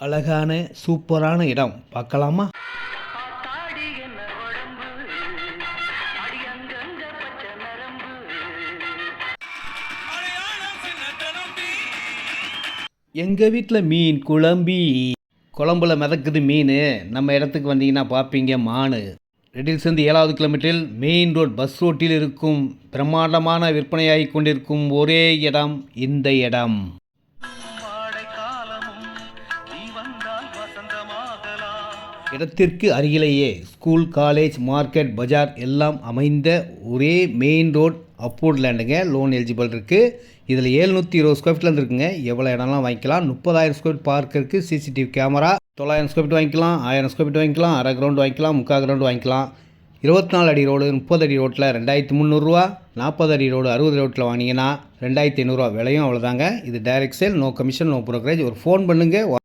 அழகான சூப்பரான இடம் பார்க்கலாமா? எங்கள் வீட்டில் மீன் குழம்பி குழம்புல மிதக்குது மீன். நம்ம இடத்துக்கு வந்தீங்கன்னா பார்ப்பீங்க மான். ரெட்டில்ஸ்லேருந்து 7வது கிலோமீட்டரில் மெயின் ரோட் பஸ் ரோட்டில் இருக்கும் பிரம்மாண்டமான விற்பனையாகி கொண்டிருக்கும் ஒரே இடம் இந்த இடம். இடத்திற்கு அருகிலேயே ஸ்கூல், காலேஜ், மார்க்கெட், பஜார் எல்லாம் அமைந்த ஒரே மெயின் ரோட் அப்ரூவ்ட் லேண்டுங்க. லோன் எலிஜிபிள் இருக்குது. இதில் 720 ஸ்கொயர் ஃபீட்லேருந்து இருக்குங்க. எவ்வளோ இடம்லாம் வாங்கிக்கலாம். 30,000 ஸ்கொயர் ஃபீட் பார்க் இருக்குது. CCTV camera. 900 ஸ்கொயர் ஃபீட் வாங்கிக்கலாம், 1000 ஸ்கொயர் ஃபீட் வாங்கிக்கலாம், அரை கிரவுண்ட் வாங்கிக்கலாம், முக்கால் கிரவுண்ட் வாங்கிக்கலாம். 24 அடி ரோடு 30 அடி ரோட்டில் 2300 ரூபா, 40 அடி ரோடு 60 ரோட்டில் வாங்கினீங்கன்னா 2500 ரூபா. விலையும் அவ்வளோதாங்க. இது direct sale, no commission, no brokerage. ஒரு ஃபோன் பண்ணுங்கள்.